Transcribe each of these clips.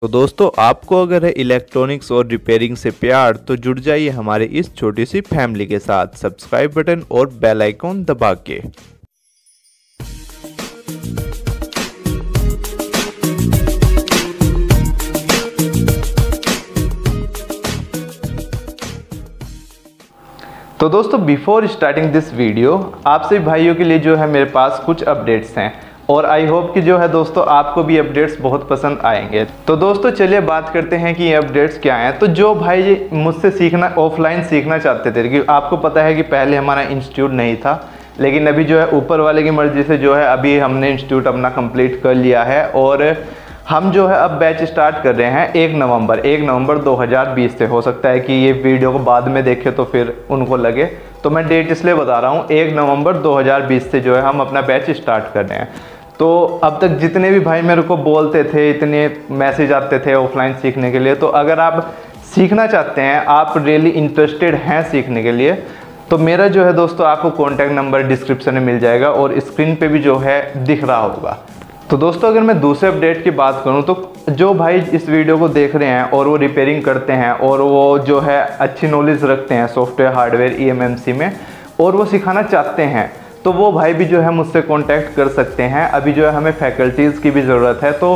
तो दोस्तों आपको अगर है इलेक्ट्रॉनिक्स और रिपेयरिंग से प्यार तो जुड़ जाइए हमारे इस छोटी सी फैमिली के साथ सब्सक्राइब बटन और बेल आइकॉन दबा के। तो दोस्तों बिफोर स्टार्टिंग दिस वीडियो आप सभी भाइयों के लिए जो है मेरे पास कुछ अपडेट्स हैं और आई होप कि जो है दोस्तों आपको भी अपडेट्स बहुत पसंद आएंगे। तो दोस्तों चलिए बात करते हैं कि ये अपडेट्स क्या हैं। तो जो भाई मुझसे सीखना ऑफलाइन सीखना चाहते थे कि आपको पता है कि पहले हमारा इंस्टीट्यूट नहीं था, लेकिन अभी जो है ऊपर वाले की मर्जी से जो है अभी हमने इंस्टीट्यूट अपना कंप्लीट कर लिया है और हम जो है अब बैच स्टार्ट कर रहे हैं 1 नवंबर 2020 से। हो सकता है कि ये वीडियो को बाद में देखे तो फिर उनको लगे, तो मैं डेट इसलिए बता रहा हूँ 1 नवंबर 2020 से जो है हम अपना बैच स्टार्ट कर रहे हैं। तो अब तक जितने भी भाई मेरे को बोलते थे, इतने मैसेज आते थे ऑफलाइन सीखने के लिए, तो अगर आप सीखना चाहते हैं, आप रियली इंटरेस्टेड हैं सीखने के लिए, तो मेरा जो है दोस्तों आपको कॉन्टैक्ट नंबर डिस्क्रिप्शन में मिल जाएगा और स्क्रीन पे भी जो है दिख रहा होगा। तो दोस्तों अगर मैं दूसरे अपडेट की बात करूं तो जो भाई इस वीडियो को देख रहे हैं और वो रिपेयरिंग करते हैं और वो जो है अच्छी नॉलेज रखते हैं सॉफ्टवेयर हार्डवेयर EMMC में और वो सिखाना चाहते हैं, तो वो भाई भी जो है मुझसे कांटेक्ट कर सकते हैं। अभी जो है हमें फैकल्टीज़ की भी ज़रूरत है, तो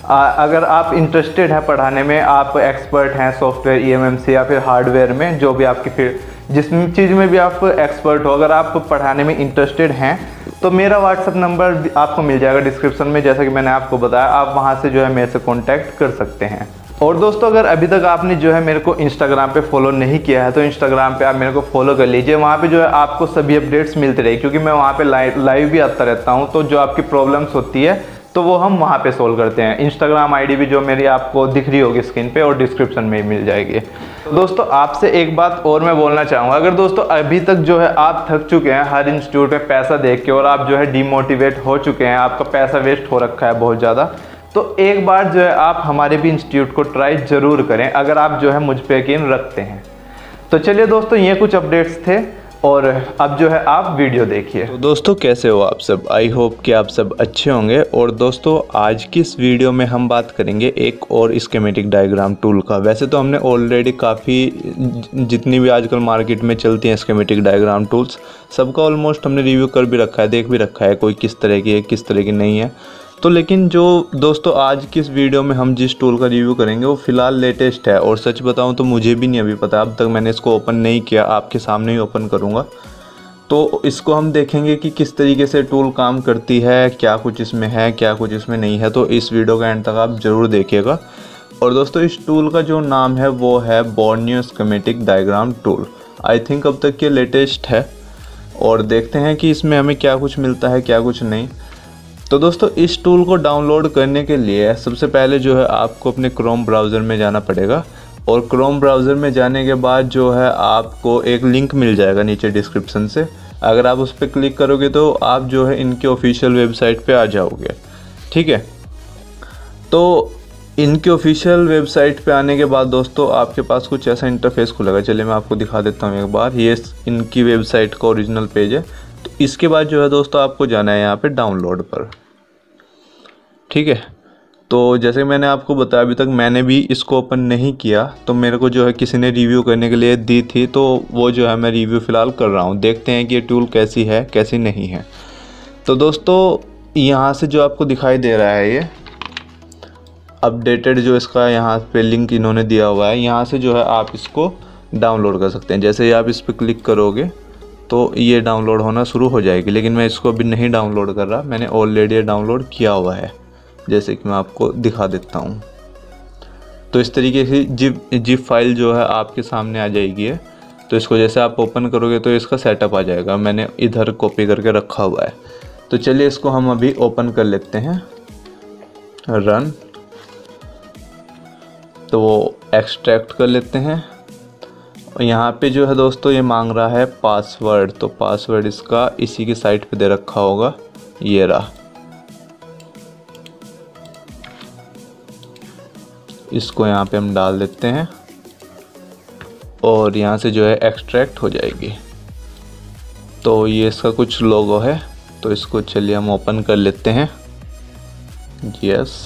अगर आप इंटरेस्टेड हैं पढ़ाने में, आप एक्सपर्ट हैं सॉफ्टवेयर EMMC या फिर हार्डवेयर में, जो भी आपकी फील्ड जिस चीज़ में भी आप एक्सपर्ट हो, अगर आप पढ़ाने में इंटरेस्टेड हैं तो मेरा व्हाट्सअप नंबर आपको मिल जाएगा डिस्क्रिप्शन में। जैसा कि मैंने आपको बताया, आप वहाँ से जो है मेरे से कॉन्टैक्ट कर सकते हैं। और दोस्तों अगर अभी तक आपने जो है मेरे को इंस्टाग्राम पे फॉलो नहीं किया है तो इंस्टाग्राम पे आप मेरे को फॉलो कर लीजिए। वहाँ पे जो है आपको सभी अपडेट्स मिलते रहे, क्योंकि मैं वहाँ पे लाइव भी आता रहता हूँ। तो जो आपकी प्रॉब्लम्स होती है तो वो हम वहाँ पे सोल्व करते हैं। इंस्टाग्राम ID भी जो मेरी आपको दिख रही होगी स्क्रीन पे और डिस्क्रिप्शन में मिल जाएगी। तो दोस्तों आपसे एक बात और मैं बोलना चाहूँगा, अगर दोस्तों अभी तक जो है आप थक चुके हैं हर इंस्टीट्यूट में पैसा देख के और आप जो है डिमोटिवेट हो चुके हैं, आपका पैसा वेस्ट हो रखा है बहुत ज़्यादा, तो एक बार जो है आप हमारे भी इंस्टीट्यूट को ट्राई ज़रूर करें अगर आप जो है मुझ पे यकीन रखते हैं। तो चलिए दोस्तों ये कुछ अपडेट्स थे और अब जो है आप वीडियो देखिए। तो दोस्तों कैसे हो आप सब, आई होप कि आप सब अच्छे होंगे। और दोस्तों आज की इस वीडियो में हम बात करेंगे एक और स्कीमेटिक डायग्राम टूल का। वैसे तो हमने ऑलरेडी काफ़ी जितनी भी आजकल मार्केट में चलती हैं स्कीमेटिक डायग्राम टूल्स, सबका ऑलमोस्ट हमने रिव्यू कर भी रखा है, देख भी रखा है, कोई किस तरह की है किस तरह की नहीं है। तो लेकिन जो दोस्तों आज की इस वीडियो में हम जिस टूल का रिव्यू करेंगे वो फ़िलहाल लेटेस्ट है और सच बताऊं तो मुझे भी नहीं अभी पता, अब तक मैंने इसको ओपन नहीं किया, आपके सामने ही ओपन करूंगा। तो इसको हम देखेंगे कि किस तरीके से टूल काम करती है, क्या कुछ इसमें है क्या कुछ इसमें नहीं है। तो इस वीडियो का एंड तक आप ज़रूर देखिएगा। और दोस्तों इस टूल का जो नाम है वो है Borneo schematic diagram tool. I think अब तक ये लेटेस्ट है और देखते हैं कि इसमें हमें क्या कुछ मिलता है क्या कुछ नहीं। तो दोस्तों इस टूल को डाउनलोड करने के लिए सबसे पहले जो है आपको अपने क्रोम ब्राउज़र में जाना पड़ेगा और क्रोम ब्राउज़र में जाने के बाद जो है आपको एक लिंक मिल जाएगा नीचे डिस्क्रिप्शन से। अगर आप उस पर क्लिक करोगे तो आप जो है इनके ऑफिशियल वेबसाइट पे आ जाओगे, ठीक है। तो इनके ऑफिशियल वेबसाइट पे आने के बाद दोस्तों आपके पास कुछ ऐसा इंटरफेस खुलेगा। चलिए मैं आपको दिखा देता हूँ एक बार। ये इनकी वेबसाइट का ओरिजिनल पेज है। तो इसके बाद जो है दोस्तों आपको जाना है यहाँ पे डाउनलोड पर, ठीक है। तो जैसे मैंने आपको बताया अभी तक मैंने भी इसको ओपन नहीं किया, तो मेरे को जो है किसी ने रिव्यू करने के लिए दी थी, तो वो जो है मैं रिव्यू फ़िलहाल कर रहा हूँ। देखते हैं कि ये टूल कैसी है कैसी नहीं है। तो दोस्तों यहाँ से जो आपको दिखाई दे रहा है ये अपडेटेड जो इसका यहाँ पे लिंक इन्होंने दिया हुआ है, यहाँ से जो है आप इसको डाउनलोड कर सकते हैं। जैसे ही आप इस पर क्लिक करोगे तो ये डाउनलोड होना शुरू हो जाएगी, लेकिन मैं इसको अभी नहीं डाउनलोड कर रहा, मैंने ऑलरेडी डाउनलोड किया हुआ है। जैसे कि मैं आपको दिखा देता हूँ। तो इस तरीके से जिप फाइल जो है आपके सामने आ जाएगी है। तो इसको जैसे आप ओपन करोगे तो इसका सेटअप आ जाएगा, मैंने इधर कॉपी करके रखा हुआ है। तो चलिए इसको हम अभी ओपन कर लेते हैं, रन। तो वो एक्सट्रैक्ट कर लेते हैं। और यहाँ पे जो है दोस्तों ये मांग रहा है पासवर्ड, तो पासवर्ड इसका इसी की साइट पे दे रखा होगा, ये रहा। इसको यहाँ पे हम डाल देते हैं और यहाँ से जो है एक्सट्रैक्ट हो जाएगी। तो ये इसका कुछ लोगो है, तो इसको चलिए हम ओपन कर लेते हैं। यस,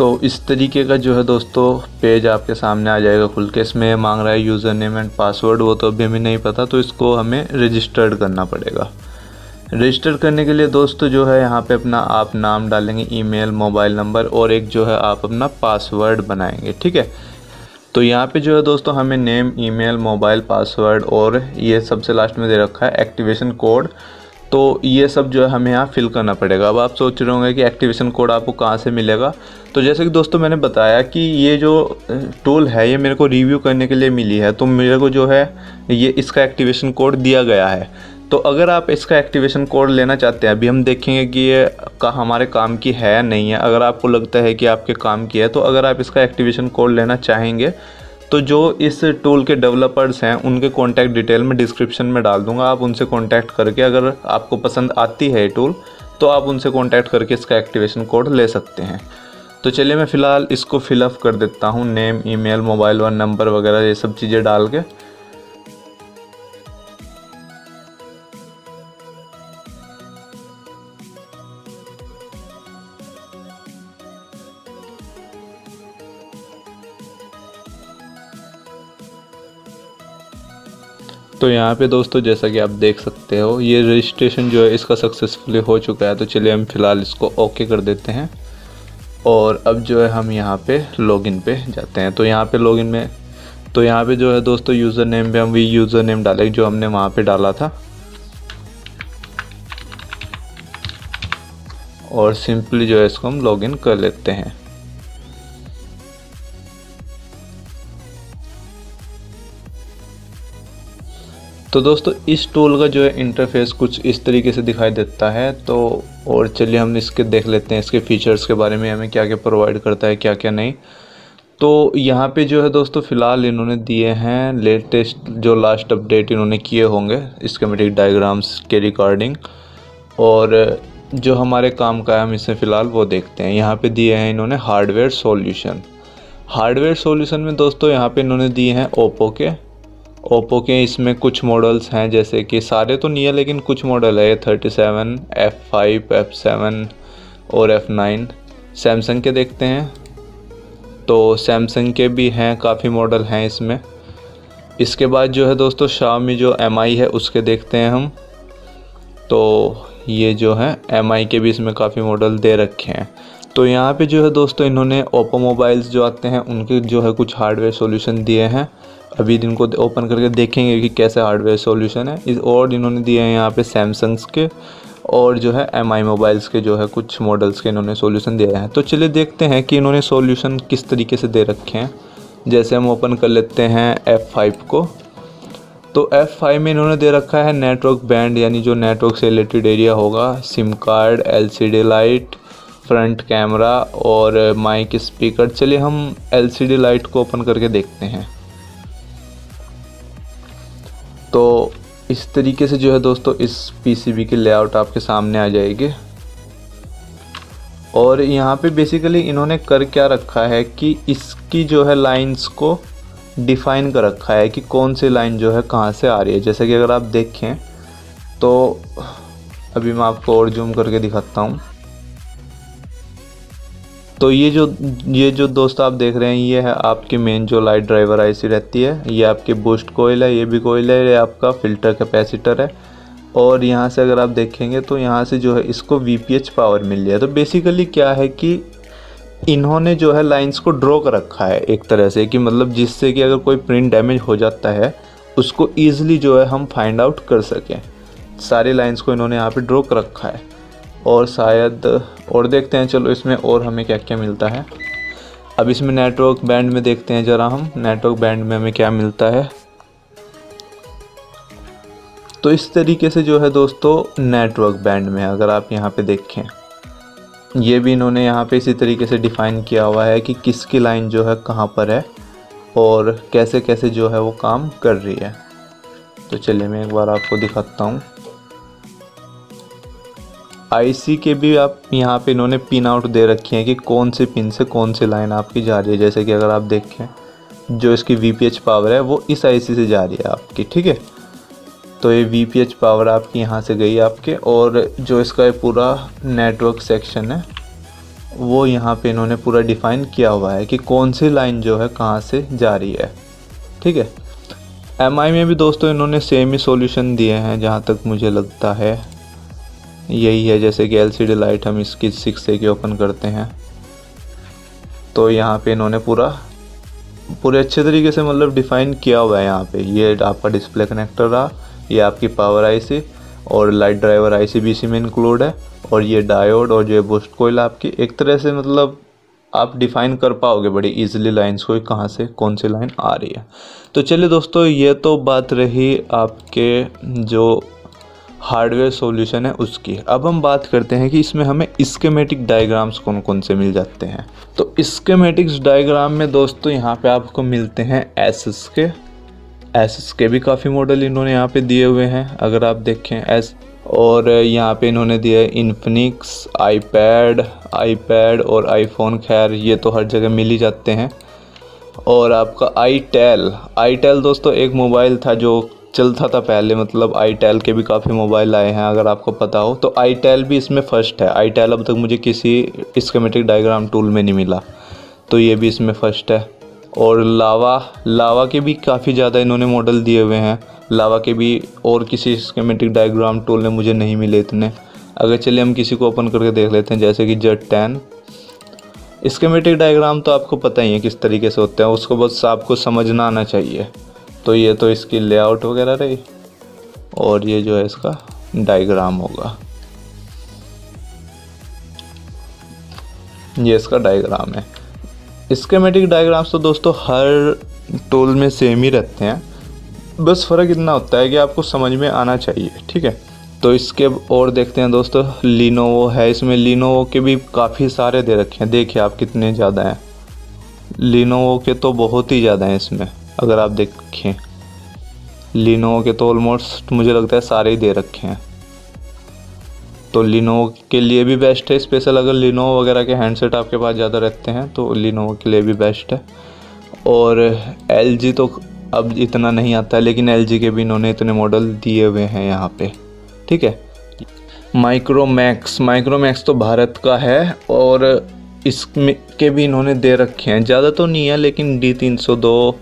तो इस तरीके का जो है दोस्तों पेज आपके सामने आ जाएगा खुल के। इसमें मांग रहा है यूज़र नेम एंड पासवर्ड, वो तो अभी हमें नहीं पता, तो इसको हमें रजिस्टर्ड करना पड़ेगा। रजिस्टर करने के लिए दोस्तों जो है यहाँ पे अपना आप नाम डालेंगे, ईमेल, मोबाइल नंबर और एक जो है आप अपना पासवर्ड बनाएंगे, ठीक है। तो यहाँ पे जो है दोस्तों हमें नेम, ईमेल, मोबाइल, पासवर्ड और ये सबसे लास्ट में दे रखा है एक्टिवेशन कोड। तो ये सब जो है हमें यहाँ फिल करना पड़ेगा। अब आप सोच रहे होंगे कि एक्टिवेशन कोड आपको कहाँ से मिलेगा। तो जैसे कि दोस्तों मैंने बताया कि ये जो टूल है ये मेरे को रिव्यू करने के लिए मिली है, तो मेरे को जो है ये इसका एक्टिवेशन कोड दिया गया है। तो अगर आप इसका एक्टिवेशन कोड लेना चाहते हैं, अभी हम देखेंगे कि ये हमारे काम की है या नहीं है। अगर आपको लगता है कि आपके काम की है, तो अगर आप इसका एक्टिवेशन कोड लेना चाहेंगे तो जो इस टूल के डेवलपर्स हैं उनके कॉन्टैक्ट डिटेल में डिस्क्रिप्शन में डाल दूंगा। आप उनसे कॉन्टैक्ट करके, अगर आपको पसंद आती है ये टूल, तो आप उनसे कॉन्टैक्ट करके इसका एक्टिवेशन कोड ले सकते हैं। तो चलिए मैं फ़िलहाल इसको फिलअप कर देता हूँ, name, email, mobile one number वगैरह ये सब चीज़ें डाल के। तो यहाँ पे दोस्तों जैसा कि आप देख सकते हो ये रजिस्ट्रेशन जो है इसका सक्सेसफुली हो चुका है। तो चलिए हम फ़िलहाल इसको ओके कर देते हैं और अब जो है हम यहाँ पे लॉगिन पे जाते हैं। तो यहाँ पे लॉगिन में तो यहाँ पे जो है दोस्तों यूज़र नेम पे हम वही यूज़र नेम डालेंगे जो हमने वहाँ पे डाला था और सिंपली जो है इसको हम लॉगिन कर लेते हैं। तो दोस्तों इस टूल का जो है इंटरफेस कुछ इस तरीके से दिखाई देता है। तो और चलिए हम इसके देख लेते हैं इसके फीचर्स के बारे में, हमें क्या क्या प्रोवाइड करता है, क्या क्या नहीं। तो यहाँ पे जो है दोस्तों फ़िलहाल इन्होंने दिए हैं लेटेस्ट जो लास्ट अपडेट इन्होंने किए होंगे स्कीमेटिक डायग्राम्स के रिकॉर्डिंग, और जो हमारे काम का है हम इसमें फ़िलहाल वो देखते हैं। यहाँ पे दिए हैं इन्होंने हार्डवेयर सॉल्यूशन। हार्डवेयर सॉल्यूशन में दोस्तों यहाँ पे इन्होंने दिए हैं ओप्पो के इसमें कुछ मॉडल्स हैं, जैसे कि सारे तो नहीं है लेकिन कुछ मॉडल है, 37, F5, F7 और F9। सैमसंग के देखते हैं, तो सैमसंग के भी हैं, काफ़ी मॉडल हैं इसमें। इसके बाद जो है दोस्तों Xiaomi जो MI है उसके देखते हैं हम। तो ये जो है MI के भी इसमें काफ़ी मॉडल दे रखे हैं। तो यहाँ पे जो है दोस्तों इन्होंने ओप्पो मोबाइल्स जो आते हैं उनके जो है कुछ हार्डवेयर सॉल्यूशन दिए हैं। अभी इनको ओपन करके देखेंगे कि कैसे हार्डवेयर सॉल्यूशन है। और इन्होंने दिए हैं यहाँ पे सैमसंग्स के और जो है MI मोबाइल्स के जो है कुछ मॉडल्स के इन्होंने सॉल्यूशन दिए हैं। तो चलिए देखते हैं कि इन्होंने सॉल्यूशन किस तरीके से दे रखे हैं। जैसे हम ओपन कर लेते हैं F5 को, तो F5 में इन्होंने दे रखा है नेटवर्क बैंड, यानी जो नेटवर्क से रिलेटेड एरिया होगा, SIM card, LCD light, front camera और माइक स्पीकर। चलिए हम LCD लाइट को ओपन करके देखते हैं। तो इस तरीके से जो है दोस्तों इस PCB की लेआउट आपके सामने आ जाएगी। और यहाँ पे बेसिकली इन्होंने कर क्या रखा है कि इसकी जो है लाइंस को डिफ़ाइन कर रखा है कि कौन सी लाइन जो है कहाँ से आ रही है। जैसे कि अगर आप देखें तो अभी मैं आपको और जूम करके दिखाता हूँ। तो ये जो दोस्त आप देख रहे हैं ये है आपकी मेन जो लाइट ड्राइवर IC रहती है। ये आपकी बूस्ट कोयल है, ये भी कोयल है, ये आपका फ़िल्टर कैपेसिटर है। और यहाँ से अगर आप देखेंगे तो यहाँ से जो है इसको VPH पावर मिल रही है। तो बेसिकली क्या है कि इन्होंने जो है लाइंस को ड्रॉ कर रखा है एक तरह से, कि मतलब जिससे कि अगर कोई प्रिंट डैमेज हो जाता है उसको ईज़िली जो है हम फाइंड आउट कर सकें। सारी लाइंस को इन्होंने यहाँ पे ड्रॉ कर रखा है। और शायद और देखते हैं, चलो इसमें और हमें क्या क्या मिलता है। अब इसमें नेटवर्क बैंड में देखते हैं ज़रा हम, नेटवर्क बैंड में हमें क्या मिलता है। तो इस तरीके से जो है दोस्तों नेटवर्क बैंड में अगर आप यहाँ पे देखें, ये भी इन्होंने यहाँ पे इसी तरीके से डिफ़ाइन किया हुआ है कि किसकी लाइन जो है कहाँ पर है और कैसे कैसे जो है वो काम कर रही है। तो चलिए मैं एक बार आपको दिखाता हूँ। IC के भी आप यहाँ पे इन्होंने पिन आउट दे रखी है कि कौन से पिन से कौन सी लाइन आपकी जा रही है। जैसे कि अगर आप देखें जो इसकी VPH पावर है वो इस IC से जा रही है आपकी, ठीक है। तो ये VPH पावर आपकी यहाँ से गई आपके, और जो इसका पूरा नेटवर्क सेक्शन है वो यहाँ पे इन्होंने पूरा डिफ़ाइन किया हुआ है कि कौन सी लाइन जो है कहाँ से जा रही है। ठीक है, MI में भी दोस्तों इन्होंने सेम ही सॉल्यूशन दिए हैं जहाँ तक मुझे लगता है, यही है। जैसे कि LCD लाइट हम इसकी 6A की ओपन करते हैं तो यहाँ पे इन्होंने पूरे अच्छे तरीके से मतलब डिफ़ाइन किया हुआ है। यहाँ पे ये आपका डिस्प्ले कनेक्टर रहा, ये आपकी पावर IC और लाइट ड्राइवर IC भी इसी में इंक्लूड है, और ये डायोड और जो बूस्ट कॉइल आपकी एक तरह से मतलब आप डिफ़ाइन कर पाओगे बड़ी इजीली लाइंस को, कहाँ से कौन सी लाइन आ रही है। तो चलिए दोस्तों, ये तो बात रही आपके जो हार्डवेयर सॉल्यूशन है उसकी। अब हम बात करते हैं कि इसमें हमें स्कीमेटिक डायग्राम्स कौन कौन से मिल जाते हैं। तो स्कीमेटिक्स डायग्राम में दोस्तों यहाँ पे आपको मिलते हैं एसएस के भी काफ़ी मॉडल इन्होंने यहाँ पे दिए हुए हैं अगर आप देखें और यहाँ पे इन्होंने दिया है इन्फिनिक्स, आईपैड और आईफोन। खैर ये तो हर जगह मिल ही जाते हैं। और आपका आईटेल दोस्तों एक मोबाइल था जो चलता था पहले, मतलब आईटेल के भी काफ़ी मोबाइल आए हैं अगर आपको पता हो। तो आईटेल भी इसमें फर्स्ट है। आईटेल अब तक मुझे किसी स्कीमेटिक डायग्राम टूल में नहीं मिला, तो ये भी इसमें फर्स्ट है। और लावा के भी काफ़ी ज़्यादा इन्होंने मॉडल दिए हुए हैं। लावा के भी और किसी स्कीमेटिक डायग्राम टूल में मुझे नहीं मिले इतने। अगर चलिए हम किसी को ओपन करके देख लेते हैं, जैसे कि Z10। स्कीमेटिक डायग्राम तो आपको पता ही है किस तरीके से होता है, उसको बस आपको समझना आना चाहिए। तो ये तो इसकी लेआउट वगैरह रही, और ये जो है इसका डायग्राम होगा, ये इसका डायग्राम है। स्कीमेटिक डायग्राम्स तो दोस्तों हर टूल में सेम ही रहते हैं, बस फ़र्क इतना होता है कि आपको समझ में आना चाहिए। ठीक है, तो इसके और देखते हैं दोस्तों, लिनोवो है। इसमें लिनोवो के भी काफ़ी सारे दे रखे हैं, देखिए आप कितने ज़्यादा हैं। लिनोवो के तो बहुत ही ज़्यादा हैं इसमें, अगर आप देखें लिनोवो के तो ऑलमोस्ट मुझे लगता है सारे ही दे रखे हैं। तो लिनोवो के लिए भी बेस्ट है स्पेशल, अगर लिनोवो वगैरह के हैंडसेट आपके पास ज़्यादा रहते हैं तो लिनोवो के लिए भी बेस्ट है। और LG तो अब इतना नहीं आता है, लेकिन LG के भी इन्होंने इतने मॉडल दिए हुए हैं यहाँ पे। ठीक है, माइक्रोमैक्स तो भारत का है, और इसमें के भी इन्होंने दे रखे हैं। ज़्यादा तो नहीं है, लेकिन D302,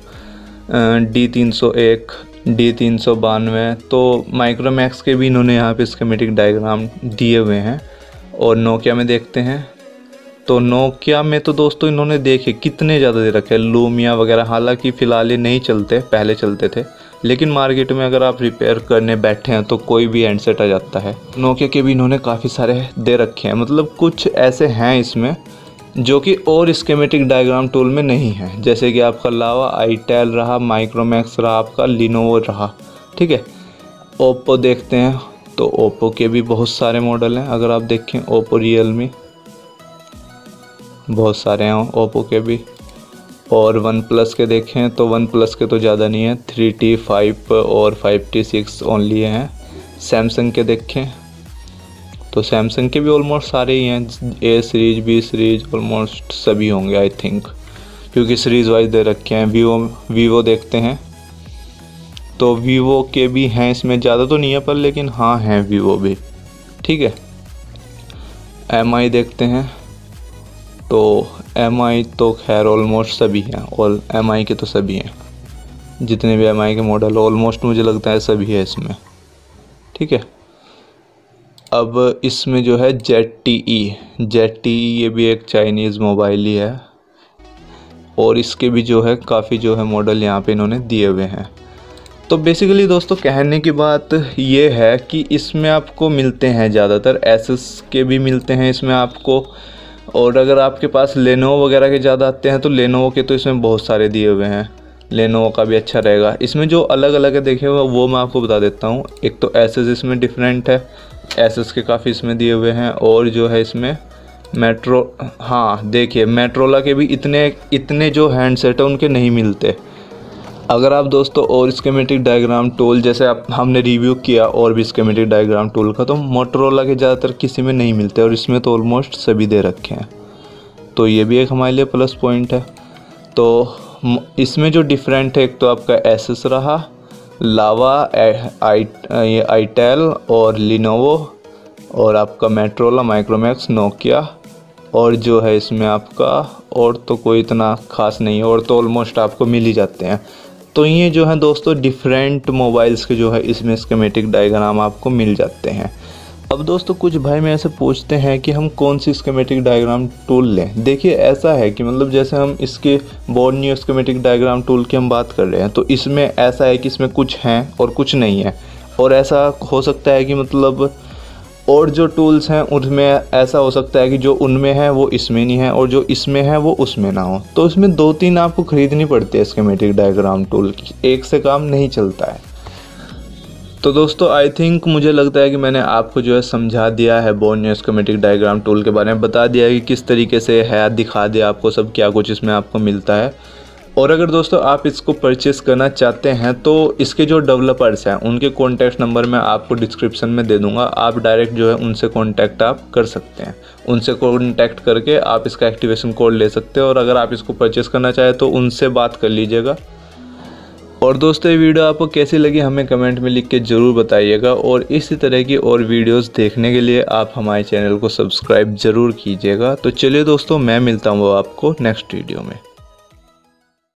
D301, D392 तो माइक्रोमैक्स के भी इन्होंने यहाँ पे स्कीमेटिक डायग्राम दिए हुए हैं। और नोकिया में देखते हैं, तो नोकिया में तो दोस्तों इन्होंने देखे कितने ज़्यादा दे रखे हैं। लूमिया वगैरह हालांकि फ़िलहाल ये नहीं चलते, पहले चलते थे, लेकिन मार्केट में अगर आप रिपेयर करने बैठे हैं तो कोई भी हैंडसेट आ जाता है। नोकिया के भी इन्होंने काफ़ी सारे दे रखे हैं, मतलब कुछ ऐसे हैं इसमें जो कि और स्कीमेटिक डायग्राम टूल में नहीं है। जैसे कि आपका लावा, आईटेल रहा, माइक्रोमैक्स रहा, आपका लिनोवो रहा। ठीक है, ओप्पो देखते हैं, तो ओप्पो के भी बहुत सारे मॉडल हैं। अगर आप देखें ओप्पो, रियलमी, बहुत सारे हैं ओप्पो के भी। और वन प्लस के देखें तो वन प्लस के तो ज़्यादा नहीं है, 3T, 5 और 5T, 6 ओनली हैं। सैमसंग के देखें तो सैमसंग के भी ऑलमोस्ट सारे ही हैं, A series, B series almost सभी होंगे आई थिंक, क्योंकि सीरीज़ वाइज दे रखे हैं। वीवो देखते हैं, तो वीवो के भी हैं इसमें, ज़्यादा तो नहीं है पर लेकिन हाँ हैं वीवो भी। ठीक है, MI देखते हैं, तो MI तो खैर ऑलमोस्ट सभी हैं, और MI के तो सभी हैं, जितने भी MI के मॉडल ऑलमोस्ट मुझे लगता है सभी है इसमें। ठीक है, अब इसमें जो है ZTE ये भी एक चाइनीज़ मोबाइल ही है, और इसके भी जो है काफ़ी जो है मॉडल यहाँ पे इन्होंने दिए हुए हैं। तो बेसिकली दोस्तों कहने की बात ये है कि इसमें आपको मिलते हैं ज़्यादातर एसएस के भी मिलते हैं इसमें आपको। और अगर आपके पास लेनोवो वगैरह के ज़्यादा आते हैं तो लेनोवो के तो इसमें बहुत सारे दिए हुए हैं, लेनोवो का भी अच्छा रहेगा। इसमें जो अलग अलग है देखे हुए वो मैं आपको बता देता हूँ। एक तो एसएस इसमें डिफरेंट है, एसएस के काफ़ी इसमें दिए हुए हैं। और जो है इसमें हाँ देखिए मेट्रोला के भी इतने जो हैंडसेट है उनके नहीं मिलते। अगर आप दोस्तों और स्कीमेटिक डायग्राम टूल जैसे हमने रिव्यू किया और भी स्कीमेटिक डायग्राम टूल का, तो मोटरोला के ज़्यादातर किसी में नहीं मिलते, और इसमें तो ऑलमोस्ट सभी दे रखे हैं। तो ये भी एक हमारे लिए प्लस पॉइंट है। तो इसमें जो डिफरेंट है, एक तो आपका एसएस रहा, लावा, आईटेल और लिनोवो, और आपका मेट्रोला, माइक्रोमैक्स, नोकिया, और जो है इसमें आपका और तो कोई इतना खास नहीं है, और तो ऑलमोस्ट आपको मिल ही जाते हैं। तो ये जो है दोस्तों डिफरेंट मोबाइल्स के जो है इसमें स्कीमेटिक डायग्राम आपको मिल जाते हैं। अब दोस्तों कुछ भाई मेरे से पूछते हैं कि हम कौन सी स्कीमेटिक डायग्राम टूल लें। देखिए ऐसा है कि मतलब जैसे हम इसके बोर्नियो स्कीमेटिक डायग्राम टूल की हम बात कर रहे हैं, तो इसमें ऐसा है कि इसमें कुछ हैं और कुछ नहीं है। और ऐसा हो सकता है कि मतलब और जो टूल्स हैं उनमें ऐसा हो सकता है कि जो उनमें है वो इसमें नहीं है, और जो इसमें है वो उसमें ना हो। तो इसमें 2-3 आपको ख़रीदनी पड़ती है स्कीमेटिक डायग्राम टूल की, एक से काम नहीं चलता है। तो दोस्तों आई थिंक मुझे लगता है कि मैंने आपको जो है समझा दिया है बोर्नियो स्कीमेटिक डायग्राम टूल के बारे में, बता दिया है कि किस तरीके से है, दिखा दिया आपको सब क्या कुछ इसमें आपको मिलता है। और अगर दोस्तों आप इसको परचेज़ करना चाहते हैं तो इसके जो डेवलपर्स हैं उनके कॉन्टैक्ट नंबर मैं आपको डिस्क्रिप्शन में दे दूंगा, आप डायरेक्ट जो है उनसे कॉन्टैक्ट आप कर सकते हैं। उनसे कॉन्टैक्ट करके आप इसका एक्टिवेशन कोड ले सकते हैं, और अगर आप इसको परचेज़ करना चाहें तो उनसे बात कर लीजिएगा। और दोस्तों ये वीडियो आपको कैसी लगी हमें कमेंट में लिख के ज़रूर बताइएगा, और इसी तरह की और वीडियोस देखने के लिए आप हमारे चैनल को सब्सक्राइब ज़रूर कीजिएगा। तो चलिए दोस्तों मैं मिलता हूँ आपको नेक्स्ट वीडियो में।